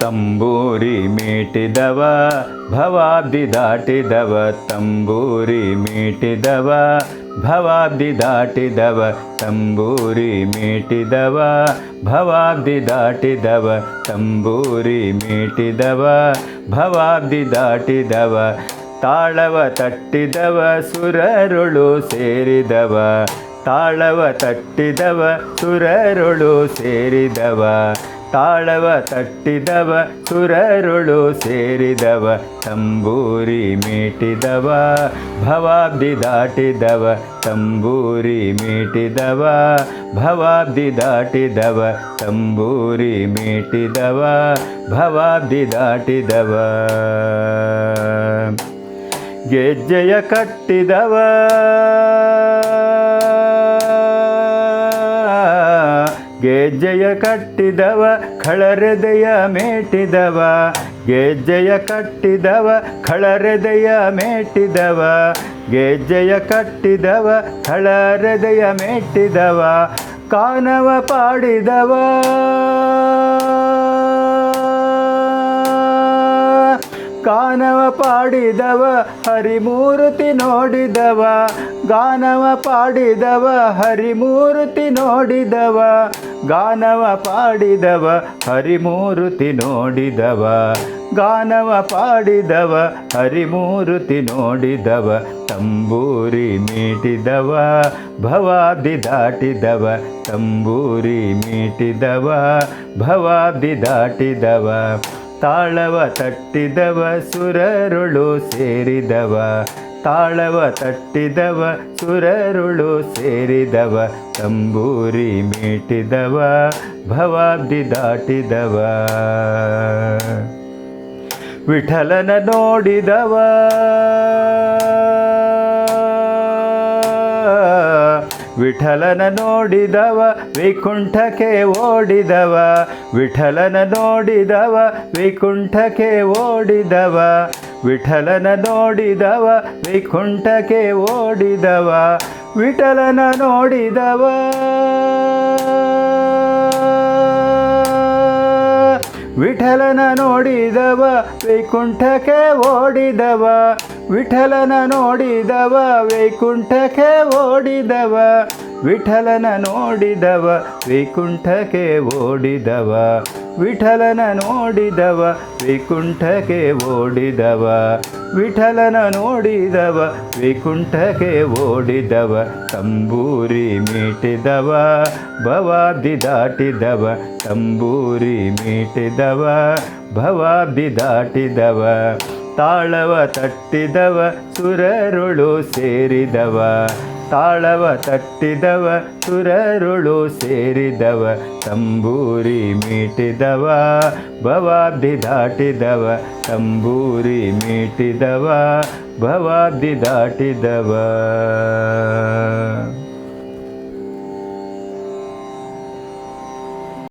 ತಂಬೂರಿ ಮೀಟಿದವ ಭವಾಬ್ದಿ ದಾಟಿದವ, ತಂಬೂರಿ ಮೀಟಿದವ ಭವಾಬ್ದಿ ದಾಟಿದವ, ತಂಬೂರಿ ಮೀಟಿದವ ಭವಾಬ್ದಿ ದಾಟಿದವ, ತಂಬೂರಿ ಮೀಟಿದವ ಭವಾಬ್ದಿ ದಾಟಿದವ, ತಾಳವ ತಟ್ಟಿದವ ಸುರರುಳು ಸೇರಿದವ, ತಾಳವ ತಟ್ಟಿದವ ಸುರರುಳು ಸೇರಿದವ, ತಾಳವ ತಟ್ಟಿದವ ಸುರರುಳು ಸೇರಿದವ, ತಂಬೂರಿ ಮೀಟಿದವ ಭವಾಬ್ದಿ ದಾಟಿದವ, ತಂಬೂರಿ ಮೀಟಿದವ ಭವಾಬ್ದಿ ದಾಟಿದವ, ತಂಬೂರಿ ಮೀಟಿದವ ಭವಾಬ್ದಿ ದಾಟಿದವ, ಗೆಜ್ಜೆಯ ಕಟ್ಟಿದವ ಗೆಜ್ಜೆಯ ಕಟ್ಟಿದವ ಖಳರೆದೆಯ ಮೇಟಿದವ, ಗೆಜ್ಜೆಯ ಕಟ್ಟಿದವ ಖಳರೆದೆಯ ಮೇಟಿದವ, ಗೆಜ್ಜೆಯ ಕಟ್ಟಿದವ ಖಳರೆದೆಯ ಮೇಟಿದವ, ಕಾನವ ಪಾಡಿದವ ಗಾನವ ಪಾಡಿದವ ಹರಿಮೂರ್ತಿ ನೋಡಿದವ, ಗಾನವ ಪಾಡಿದವ ಹರಿಮೂರ್ತಿ ನೋಡಿದವ, ಗಾನವ ಪಾಡಿದವ ಹರಿಮೂರ್ತಿ ನೋಡಿದವ, ಗಾನವ ಪಾಡಿದವ ಹರಿಮೂರ್ತಿ ನೋಡಿದವ, ತಂಬೂರಿ ಮೀಟಿದವ ಭವಾಬ್ದಿ ದಾಟಿದವ, ತಂಬೂರಿ ಮೀಟಿದವ ಭವಾಬ್ದಿ ದಾಟಿದವ, ತಾಳವ ತಟ್ಟಿದವ ಸುರರುಳು ಸೇರಿದವ, ತಾಳವ ತಟ್ಟಿದವ ಸುರರುಳು ಸೇರಿದವ, ತಂಬೂರಿ ಮೀಟಿದವ ಭವಾಬ್ದಿ ದಾಟಿದವ, ವಿಠಲನ ನೋಡಿದವ ವಿಠಲನ ನೋಡಿದವ ವೈಕುಂಠಕ್ಕೆ ಓಡಿದವ, ವಿಠಲನ ನೋಡಿದವ ವೈಕುಂಠಕ್ಕೆ ಓಡಿದವ, ವಿಠಲನ ನೋಡಿದವ ವೈಕುಂಠಕ್ಕೆ ಓಡಿದವ, ವಿಠಲನ ನೋಡಿದವ ವಿಠಲನ ನೋಡಿದವ ವೈಕುಂಠಕ್ಕೆ ಓಡಿದವ, ವಿಠಲನ ನೋಡಿದವ ವೈಕುಂಠಕ್ಕೆ ಓಡಿದವ, ವಿಠಲನ ನೋಡಿದವ ವೈಕುಂಠಕ್ಕೆ ಓಡಿದವ, ವಿಠಲನ ನೋಡಿದವ ವೈಕುಂಠಕ್ಕೆ ಓಡಿದವ, ವಿಠಲನ ನೋಡಿದವ ವೈಕುಂಠಕ್ಕೆ ಓಡಿದವ, ತಂಬೂರಿ ಮೀಟಿದವ ಭವಾಬ್ದಿ ದಾಟಿದವ, ತಂಬೂರಿ ಮೀಟಿದವ ಭವಾಬ್ದಿ ದಾಟಿದವ, ತಾಳವ ತಟ್ಟಿದವ ಸುರರುಳು ಸೇರಿದವ, ತಾಳವ ತಟ್ಟಿದವ ಸುರರುಳು ಸೇರಿದವ, ತಂಬೂರಿ ಮೀಟಿದವ ಭವಾಬ್ದಿ ದಾಟಿದವ, ತಂಬೂರಿ ಮೀಟಿದವ ಭವಾಬ್ದಿ ದಾಟಿದವ.